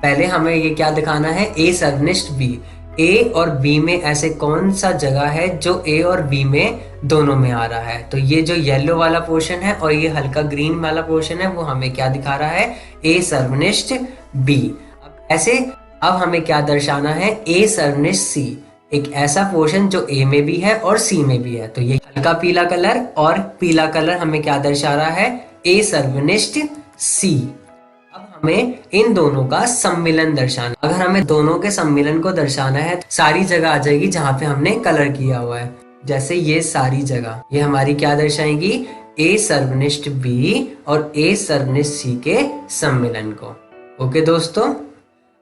पहले हमें ये क्या दिखाना है? ए सर्वनिष्ठ बी। ए और बी में ऐसे कौन सा जगह है जो ए और बी में दोनों में आ रहा है? तो ये जो येलो वाला पोर्शन है और ये हल्का ग्रीन वाला पोर्शन है वो हमें क्या दिखा रहा है? ए सर्वनिष्ठ बी। अब ऐसे अब हमें क्या दर्शाना है? ए सर्वनिष्ठ सी। एक ऐसा पोर्शन जो ए में भी है और सी में भी है। तो ये हल्का पीला कलर और पीला कलर हमें क्या दर्शा रहा है? ए सर्वनिष्ठ सी। अब हमें इन दोनों का सम्मिलन दर्शाना। अगर हमें दोनों के सम्मिलन को दर्शाना है तो सारी जगह आ जाएगी जहां पे हमने कलर किया हुआ है। जैसे ये सारी जगह ये हमारी क्या दर्शाएंगी? ए सर्वनिष्ठ बी और ए सर्वनिष्ठ सी के सम्मिलन को। ओके दोस्तों,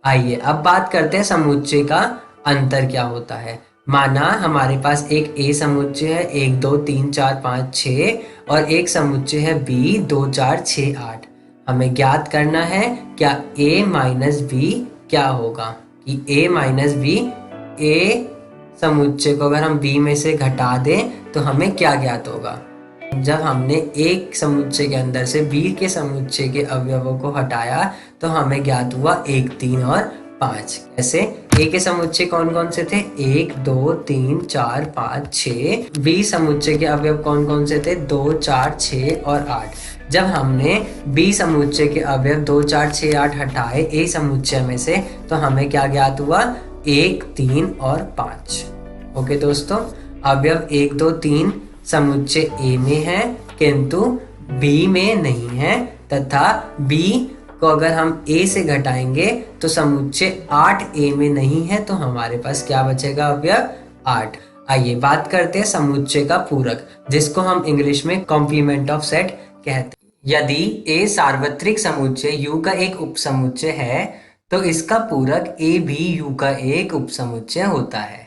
आइए अब बात करते हैं समुच्चय का अंतर क्या होता है। माना हमारे पास एक ए समुच्चय है 1 2 3 4 5 6 और एक समुच्चय है बी 2 4 6 8। हमें ज्ञात करना है क्या a माइनस बी क्या होगा? कि a माइनस बी, ए समुच्चय को अगर हम b में से घटा दें तो हमें क्या ज्ञात होगा? जब हमने एक समुच्चय के अंदर से b के समुच्चय के अवयवों को हटाया तो हमें ज्ञात हुआ 1 3 और 5। कैसे? a के समुच्चय कौन कौन से थे? 1 2 3 4 5 6। b समुच्चय के अवयव कौन कौन से थे? 2 4 6 और 8। जब हमने बी समुच्चय के अवयव 2 4 6 8 हटाए ए समुच्चय में से तो हमें क्या ज्ञात हुआ? 1 3 और 5। ओके दोस्तों, अवयव 1 2 3 समुच्चय ए में है किंतु बी में नहीं है तथा बी को अगर हम ए से घटाएंगे तो समुच्चय 8 ए में नहीं है तो हमारे पास क्या बचेगा? अवयव 8। आइए बात करते हैं समुच्चय का पूरक, जिसको हम इंग्लिश में कॉम्प्लीमेंट ऑफ सेट कहते हैं। यदि ए सार्वत्रिक समुच्चय U का एक उपसमुच्चय है तो इसका पूरक ए भी U का एक उपसमुच्चय होता है।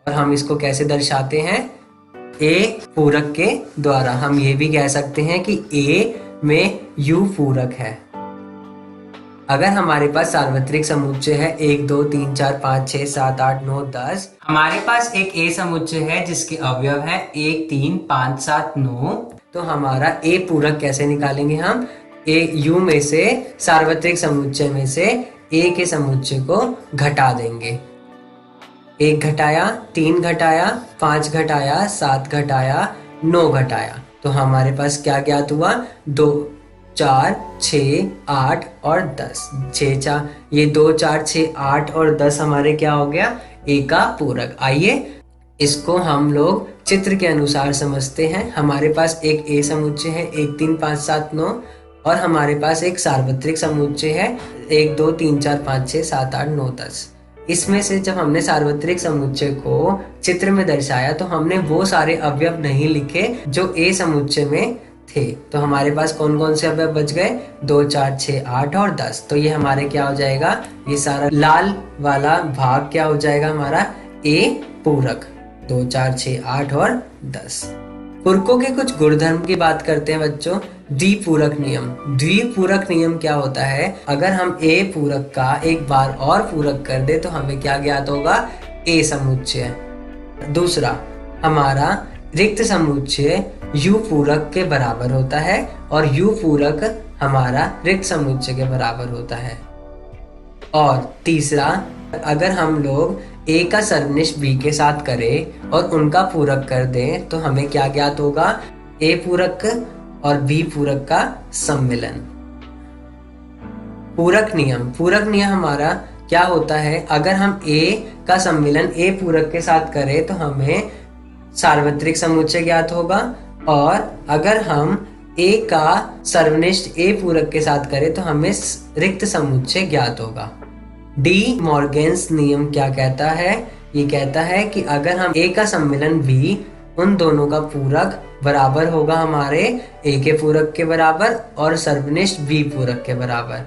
और हम इसको कैसे दर्शाते हैं? ए पूरक के द्वारा। हम ये भी कह सकते हैं कि A में U पूरक है। अगर हमारे पास सार्वत्रिक समुच्चय है 1 2 3 4 5 6 7 8 9 10। हमारे पास एक ए समुच्चय है जिसके अवयव है 1 3 5 7 9। तो हमारा ए पूरक कैसे निकालेंगे? हम ए यू में से सार्वत्रिक समुच्चय में से ए के समुच्चय को घटा देंगे। 1 घटाया, 3 घटाया, 5 घटाया, 7 घटाया, 9 घटाया। तो हमारे पास क्या ज्ञात हुआ? 2 4 6 8 और 10। 6 4 ये 2 4 6 8 और 10 हमारे क्या हो गया? ए का पूरक। आइए इसको हम लोग चित्र के अनुसार समझते हैं। हमारे पास एक ए समुच्चय है 1 3 5 7 9 और हमारे पास एक सार्वत्रिक समुच्चय है 1 2 3 4 5 6 7 8 9 10। इसमें से जब हमने सार्वत्रिक समुच्चय को चित्र में दर्शाया तो हमने वो सारे अवयव नहीं लिखे जो ए समुच्चय में थे। तो हमारे पास कौन कौन से अवयव बच गए? 2 4 6 8 और 10। तो ये हमारे क्या हो जाएगा? ये सारा लाल वाला भाग क्या हो जाएगा हमारा? ए पूरक। 2 4 6 8 और 10। पूरकों के कुछ गुणधर्म की बात करते हैं बच्चों। द्विपूरक नियम। द्विपूरक नियम क्या होता है? अगर हम ए पूरक का एक बार और पूरक कर दे तो हमें क्या ज्ञात होगा? ए समुच्चय। दूसरा, हमारा रिक्त समुच्चय यू पूरक के बराबर होता है और यू पूरक हमारा रिक्त समुच्चय के बराबर होता है। और तीसरा, अगर हम लोग ए का सर्वनिष्ठ बी के साथ करें और उनका पूरक कर दें तो हमें क्या ज्ञात होगा? ए पूरक और बी पूरक का सम्मिलन। पूरक नियम। पूरक नियम हमारा क्या होता है? अगर हम ए का सम्मिलन ए पूरक के साथ करें तो हमें सार्वत्रिक समुच्चय ज्ञात होगा और अगर हम ए का सर्वनिष्ठ ए पूरक के साथ करें तो हमें रिक्त समुच्चय ज्ञात होगा। डी मॉर्गन्स नियम क्या कहता है? ये कहता है कि अगर हम ए का सम्मिलन बी उन दोनों का पूरक बराबर होगा हमारे ए के पूरक के बराबर और सर्वनिष्ठ बी पूरक के बराबर।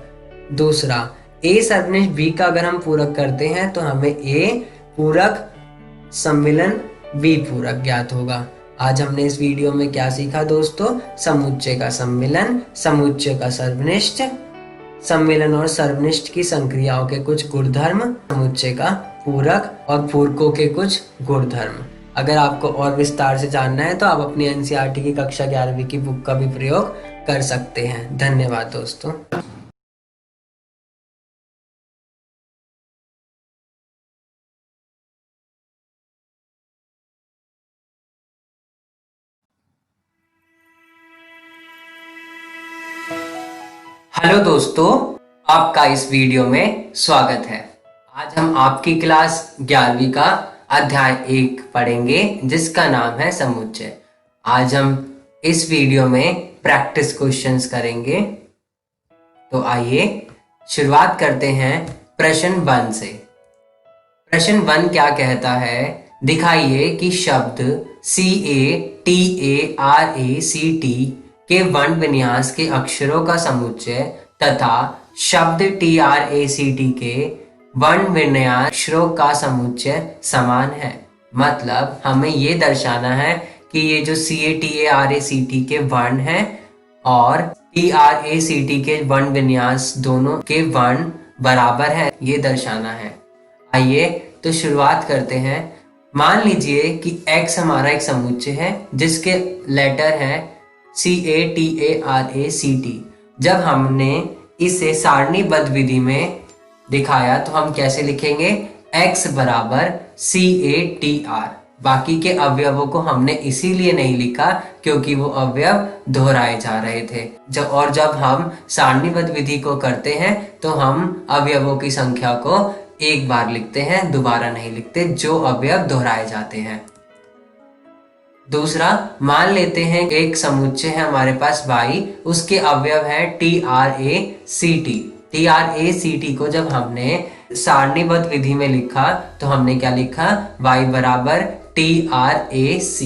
दूसरा, ए सर्वनिष्ठ बी का अगर हम पूरक करते हैं तो हमें ए पूरक सम्मिलन बी पूरक ज्ञात होगा। आज हमने इस वीडियो में क्या सीखा दोस्तों? समुच्चय का सम्मिलन, समुच्चय का सर्वनिष्ठ, सम्मिलन और सर्वनिष्ठ की संक्रियाओं के कुछ गुणधर्म, समुच्चय का पूरक और पूरकों के कुछ गुणधर्म। अगर आपको और विस्तार से जानना है तो आप अपनी एनसीईआरटी की कक्षा 11वीं की बुक का भी प्रयोग कर सकते हैं। धन्यवाद दोस्तों। हेलो दोस्तों, आपका इस वीडियो में स्वागत है। आज हम आपकी क्लास 11वीं का अध्याय 1 पढ़ेंगे जिसका नाम है समुच्चय। आज हम इस वीडियो में प्रैक्टिस क्वेश्चंस करेंगे। तो आइए शुरुआत करते हैं प्रश्न 1 से। प्रश्न 1 क्या कहता है? दिखाइए कि शब्द CATARACT के वर्ण विन्यास के अक्षरों का समुच्चय तथा शब्द TRACT के वर्ण विन्यास अक्षरों का समुच्चय समान है। मतलब हमें ये दर्शाना है कि ये जो CATARACT के वर्ण हैं और TRACT के वर्ण विन्यास दोनों के वर्ण बराबर है, ये दर्शाना है। आइए तो शुरुआत करते हैं। मान लीजिए कि X हमारा एक समुच्चय है जिसके लेटर है CATARACT। जब हमने इसे सारणीबद्ध विधि में दिखाया तो हम कैसे लिखेंगे? X बराबर CATR। बाकी के अवयवों को हमने इसीलिए नहीं लिखा क्योंकि वो अवयव दोहराए जा रहे थे। जब हम सारणीबद्ध विधि को करते हैं तो हम अवयवों की संख्या को एक बार लिखते हैं, दोबारा नहीं लिखते, जो अवयव दोहराए जाते हैं। दूसरा, मान लेते हैं एक समुच्चय है हमारे पास Y, उसके अवयव है TRACT। TRACT को जब हमने सारणीबद्ध विधि में लिखा तो हमने क्या लिखा? Y बराबर TRAC।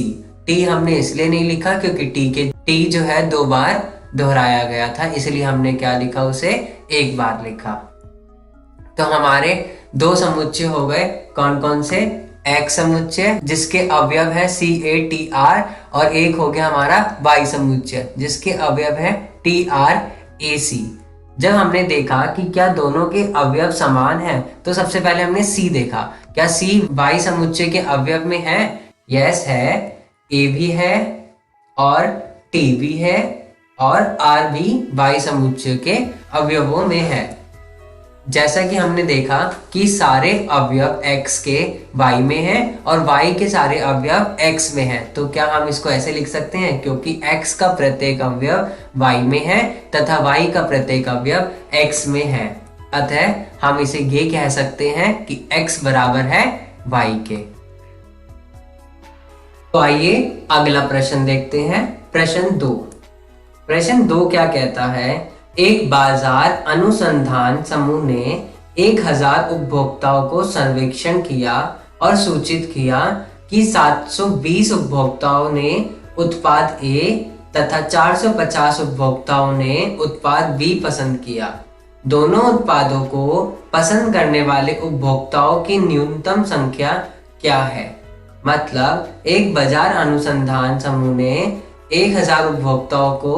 T हमने इसलिए नहीं लिखा क्योंकि T जो है 2 बार दोहराया गया था, इसलिए हमने क्या लिखा? उसे एक बार लिखा। तो हमारे 2 समुच्चय हो गए। कौन कौन से? X समुच्चय जिसके अवयव है CATR और एक हो गया हमारा Y समुच्चय जिसके अवयव है TRAC। जब हमने देखा कि क्या दोनों के अवयव समान हैं तो सबसे पहले हमने C देखा। क्या C Y समुच्चय के अवयव में है? यस है। A भी है और T भी है और R भी Y समुच्चय के अवयवों में है। जैसा कि हमने देखा कि सारे अवयव X के Y में हैं और Y के सारे अवयव X में हैं, तो क्या हम इसको ऐसे लिख सकते हैं? क्योंकि X का प्रत्येक अवयव Y में है तथा Y का प्रत्येक अवयव X में है, अतः हम इसे ये कह सकते हैं कि X बराबर है Y के। तो आइए अगला प्रश्न देखते हैं। प्रश्न 2। प्रश्न 2 क्या कहता है? एक बाजार अनुसंधान समूह ने 1000 उपभोक्ताओं को सर्वेक्षण किया और सूचित किया कि 720 उपभोक्ताओं ने उत्पाद ए तथा 450 उपभोक्ताओं ने उत्पाद बी पसंद किया। दोनों उत्पादों को पसंद करने वाले उपभोक्ताओं की न्यूनतम संख्या क्या है? मतलब एक बाजार अनुसंधान समूह ने 1000 उपभोक्ताओं को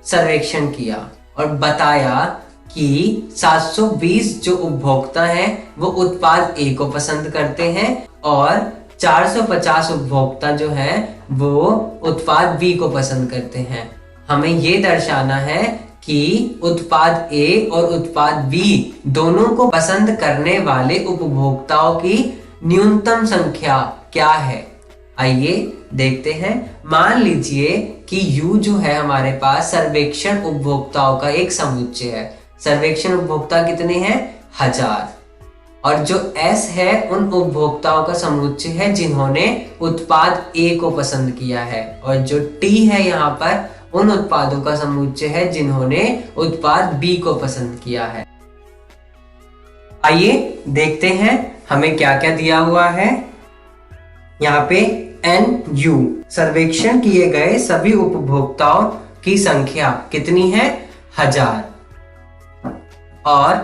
सर्वेक्षण किया और बताया कि 720 जो उपभोक्ता हैं वो उत्पाद ए को पसंद करते हैं और 450 उपभोक्ता जो है वो उत्पाद बी को पसंद करते हैं। हमें ये दर्शाना है कि उत्पाद ए और उत्पाद बी दोनों को पसंद करने वाले उपभोक्ताओं की न्यूनतम संख्या क्या है। आइए देखते हैं। मान लीजिए कि U जो है हमारे पास सर्वेक्षण उपभोक्ताओं का एक समुच्चय है। सर्वेक्षण उपभोक्ता कितने हैं? 1000। और जो S है उन उपभोक्ताओं का समुच्चय है जिन्होंने उत्पाद A को पसंद किया है, और जो T है यहाँ पर उन उत्पादों का समुच्चय है जिन्होंने उत्पाद B को पसंद किया है। आइए देखते हैं हमें क्या क्या दिया हुआ है। यहाँ पे NU सर्वेक्षण किए गए सभी उपभोक्ताओं की संख्या कितनी है? 1000। और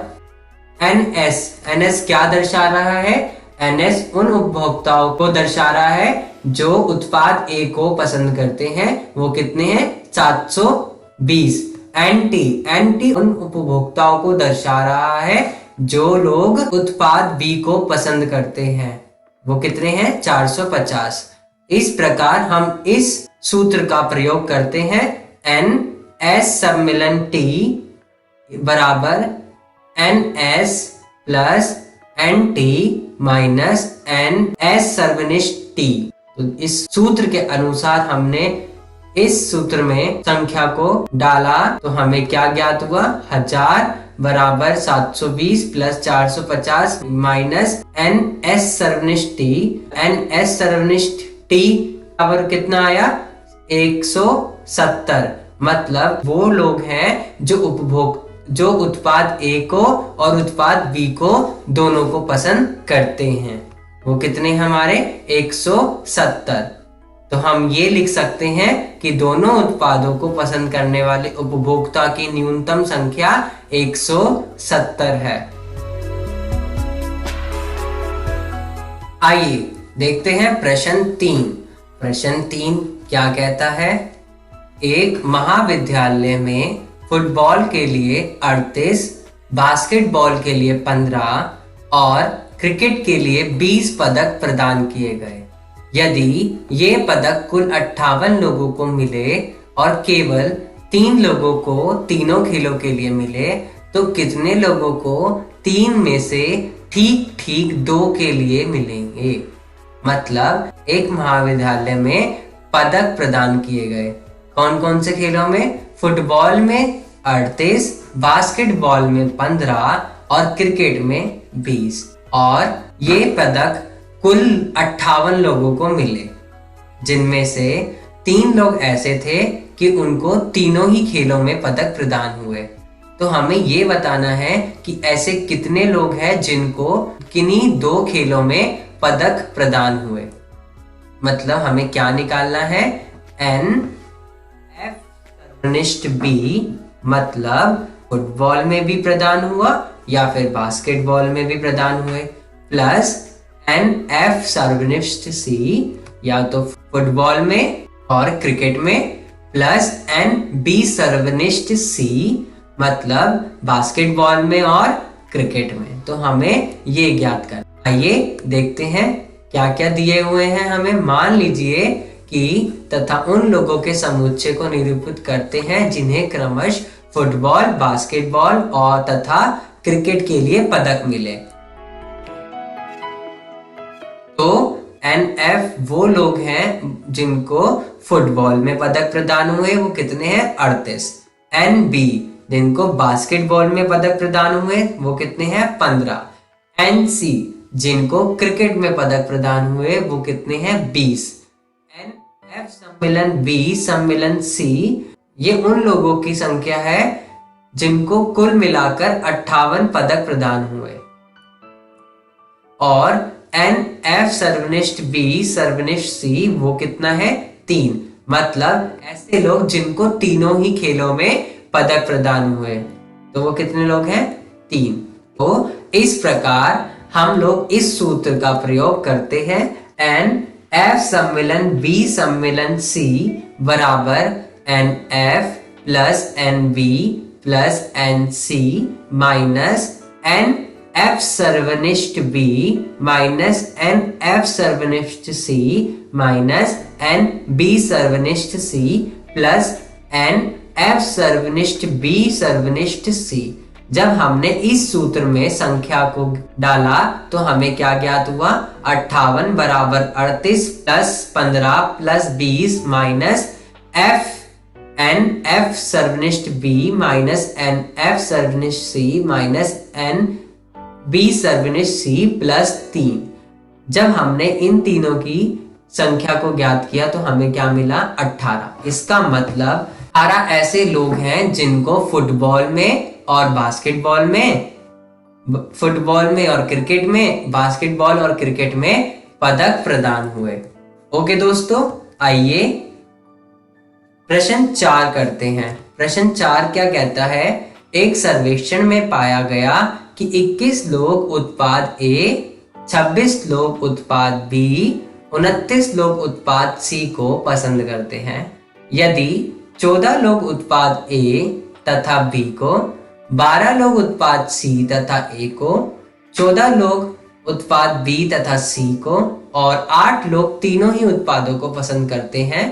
NS क्या दर्शा रहा है? NS उन उपभोक्ताओं को दर्शा रहा है जो उत्पाद A को पसंद करते हैं, वो कितने हैं? 720। NT उन उपभोक्ताओं को दर्शा रहा है जो लोग उत्पाद B को पसंद करते हैं, वो कितने हैं? 450। इस प्रकार हम इस सूत्र का प्रयोग करते हैं। NS सम्मिलन T बराबर NS plus NT minus NS सर्वनिष्ठ T। तो इस सूत्र के अनुसार हमने इस सूत्र में संख्या को डाला तो हमें क्या ज्ञात हुआ? 1000 बराबर 720 plus 450 minus NS सर्वनिष्ठ T। NS सर्वनिष्ठ T बराबर कितना आया? 170। मतलब वो लोग हैं जो उत्पाद A को और उत्पाद B को दोनों को पसंद करते हैं, वो कितने हमारे? 170। तो हम ये लिख सकते हैं कि दोनों उत्पादों को पसंद करने वाले उपभोक्ता की न्यूनतम संख्या 170 है। आइए देखते हैं प्रश्न 3। प्रश्न 3 क्या कहता है? एक महाविद्यालय में फुटबॉल के लिए 38, बास्केटबॉल के लिए 15 और क्रिकेट के लिए 20 पदक प्रदान किए गए। यदि ये पदक कुल 58 लोगों को मिले और केवल 3 लोगों को तीनों खेलों के लिए मिले, तो कितने लोगों को 3 में से ठीक ठीक 2 के लिए मिलेंगे? मतलब एक महाविद्यालय में पदक प्रदान किए गए। कौन कौन से खेलों में? फुटबॉल में 38, बास्केटबॉल में 15 और क्रिकेट में 20। और ये पदक कुल 58 लोगों को मिले, जिनमें से 3 लोग ऐसे थे कि उनको तीनों ही खेलों में पदक प्रदान हुए। तो हमें ये बताना है कि ऐसे कितने लोग हैं जिनको किन्हीं 2 खेलों में पदक प्रदान हुए। मतलब हमें क्या निकालना है? NF सर्वनिष्ठ B, मतलब फुटबॉल में भी प्रदान हुआ या फिर बास्केटबॉल में भी प्रदान हुए, प्लस NF सर्वनिष्ठ C या तो फुटबॉल में और क्रिकेट में, प्लस NB सर्वनिष्ठ C मतलब बास्केटबॉल में और क्रिकेट में। तो हमें ये ज्ञात करना। आइए देखते हैं क्या क्या दिए हुए हैं हमें। मान लीजिए कि तथा उन लोगों के समुच्चय को निरूपित करते हैं जिन्हें क्रमश फुटबॉल, बास्केटबॉल और तथा क्रिकेट के लिए पदक मिले। तो NF वो लोग हैं जिनको फुटबॉल में पदक प्रदान हुए, वो कितने हैं? 38। NB जिनको बास्केटबॉल में पदक प्रदान हुए, वो कितने हैं? 15। NC जिनको क्रिकेट में पदक प्रदान हुए, वो कितने हैं? 20। F सम्मिलन B सम्मिलन C ये उन लोगों की संख्या है जिनको कुल मिलाकर 58 पदक प्रदान हुए। और NF सर्वनिष्ठ B सर्वनिष्ठ C वो कितना है 3, मतलब ऐसे लोग जिनको तीनों ही खेलों में पदक प्रदान हुए, तो वो कितने लोग हैं 3। तो इस प्रकार हम लोग इस सूत्र का प्रयोग करते हैं NF सम्मिलन B सम्मिलन C बराबर NF plus NB plus NC minus NF सर्वनिष्ठ B minus NF सर्वनिष्ठ C minus NB सर्वनिष्ठ C plus NF सर्वनिष्ठ B सर्वनिष्ठ C। जब हमने इस सूत्र में संख्या को डाला तो हमें क्या ज्ञात हुआ, 58 बराबर 38 plus 15 plus 20 minus NF सर्वनिष्ठ B minus NF सर्वनिष्ठ C minus NB सर्वनिष्ठ C plus 3। जब हमने इन तीनों की संख्या को ज्ञात किया तो हमें क्या मिला 18। इसका मतलब 18 ऐसे लोग हैं जिनको फुटबॉल में और बास्केटबॉल में, फुटबॉल में और क्रिकेट में, बास्केटबॉल और क्रिकेट में पदक प्रदान हुए। ओके दोस्तों, आइए प्रश्न 4 करते हैं। प्रश्न 4 क्या कहता है, एक सर्वेक्षण में पाया गया कि 21 लोग उत्पाद A, 26 लोग उत्पाद B, 29 लोग उत्पाद C को पसंद करते हैं। यदि 14 लोग उत्पाद A तथा B को, 12 लोग उत्पाद C तथा A को, 14 लोग उत्पाद B तथा C को और 8 लोग तीनों ही उत्पादों को पसंद करते हैं,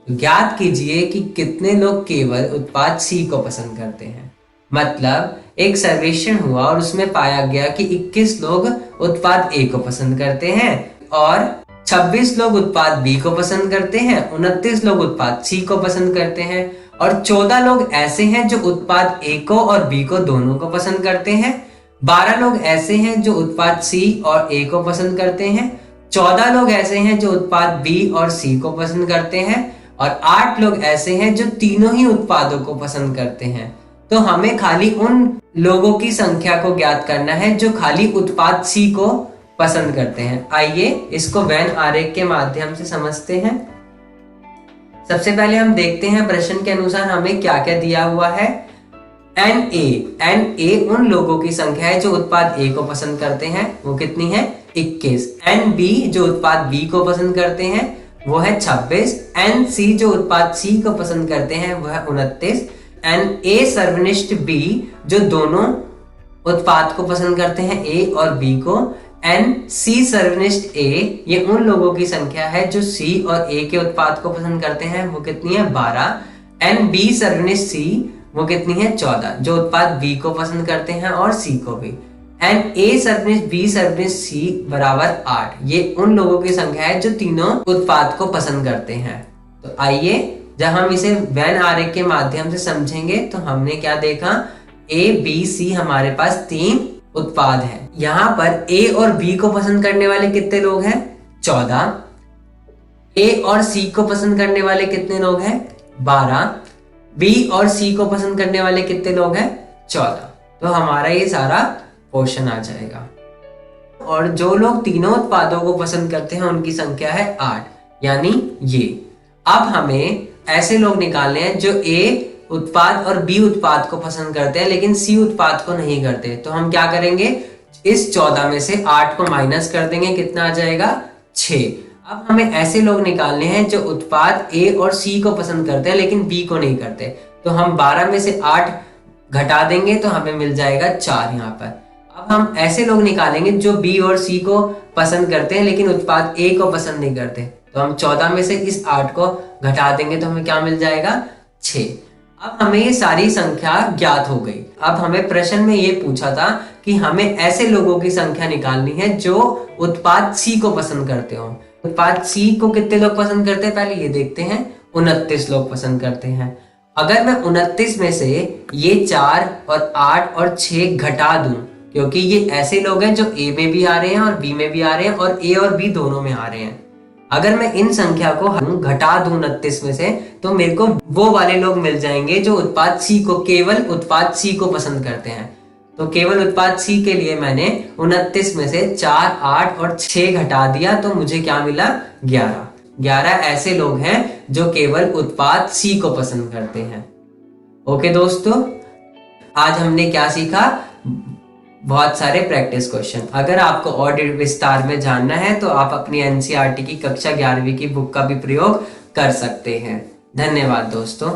ज्ञात कीजिए कि कितने लोग केवल उत्पाद C को पसंद करते हैं। मतलब एक सर्वेक्षण हुआ और उसमें पाया गया कि 21 लोग उत्पाद A को पसंद करते हैं और 26 लोग उत्पाद B को पसंद करते हैं, 29 लोग उत्पाद C को पसंद करते हैं और 14 लोग ऐसे हैं जो उत्पाद A को और B को दोनों को पसंद करते हैं, 12 लोग ऐसे हैं जो उत्पाद C और A को पसंद करते हैं, 14 लोग ऐसे हैं जो उत्पाद B और C को पसंद करते हैं और 8 लोग ऐसे हैं जो तीनों ही उत्पादों को पसंद करते हैं। तो हमें खाली उन लोगों की संख्या को ज्ञात करना है जो खाली उत्पाद C को पसंद करते हैं। आइए इसको वेन आरेख के माध्यम से समझते हैं। सबसे पहले हम देखते हैं प्रश्न के अनुसार हमें क्या क्या दिया हुआ है। NA उन लोगों की संख्या है जो उत्पाद A को पसंद करते हैं, वो कितनी है 21। NB जो उत्पाद B को पसंद करते हैं वो है 26। NC जो उत्पाद C को पसंद करते हैं वो है 29। NA सर्वनिष्ठ B जो दोनों उत्पाद को पसंद करते हैं A और B को। NC सर्वनिष्ठ A ये उन लोगों की संख्या है जो C और A के उत्पाद को पसंद करते हैं, वो कितनी है 12। NB सर्वनिष्ठ C वो कितनी है 14 जो उत्पाद B को पसंद करते हैं और C को भी। NA सर्वनिष्ठ B सर्वनिष्ठ C बराबर 8 ये उन लोगों की संख्या है जो तीनों उत्पाद को पसंद करते हैं। तो आइए जब हम इसे वेन आरेख के माध्यम से समझेंगे तो हमने क्या देखा, A B C हमारे पास 3 उत्पाद है। यहाँ पर A और B को पसंद करने वाले कितने लोग हैं 14। A और C को पसंद करने वाले कितने लोग हैं 12। B और C को पसंद करने वाले कितने लोग हैं 14। तो हमारा ये सारा पोर्शन आ जाएगा। और जो लोग तीनों उत्पादों को पसंद करते हैं उनकी संख्या है 8, यानी ये। अब हमें ऐसे लोग निकालने हैं जो A उत्पाद और B उत्पाद को पसंद करते हैं लेकिन C उत्पाद को नहीं करते। तो हम क्या करेंगे, इस 14 में से 8 को माइनस कर देंगे, कितना आ जाएगा 6। अब हमें ऐसे लोग निकालने हैं जो उत्पाद A और C को पसंद करते हैं लेकिन B को नहीं करते। तो हम 12 में से 8 घटा देंगे तो हमें मिल जाएगा 4 यहाँ पर। अब हम ऐसे लोग निकालेंगे जो B और C को पसंद करते हैं लेकिन उत्पाद A को पसंद नहीं करते। तो हम 14 में से इस 8 को घटा देंगे तो हमें क्या मिल जाएगा 6। अब हमें ये सारी संख्या ज्ञात हो गई। अब हमें प्रश्न में ये पूछा था कि हमें ऐसे लोगों की संख्या निकालनी है जो उत्पाद C को पसंद करते हो। उत्पाद C को कितने लोग पसंद करते हैं पहले ये देखते हैं, 29 लोग पसंद करते हैं। अगर मैं 29 में से ये 4 और 8 और 6 घटा दूं, क्योंकि ये ऐसे लोग हैं जो A में भी आ रहे हैं और B में भी आ रहे हैं और A और B दोनों में आ रहे हैं, अगर मैं इन संख्या को घटा दूं 29 में से तो मेरे को वो वाले लोग मिल जाएंगे जो उत्पाद सी को, केवल उत्पाद सी को पसंद करते हैं। तो केवल उत्पाद सी के लिए मैंने 29 में से 4, 8 और 6 घटा दिया तो मुझे क्या मिला? 11। 11 ऐसे लोग हैं जो केवल उत्पाद सी को पसंद करते हैं। ओके दोस्तों, आज हमने क्या सीखा? बहुत सारे प्रैक्टिस क्वेश्चन। अगर आपको और विस्तार में जानना है तो आप अपनी एनसीईआरटी की कक्षा 11वीं की बुक का भी प्रयोग कर सकते हैं। धन्यवाद दोस्तों।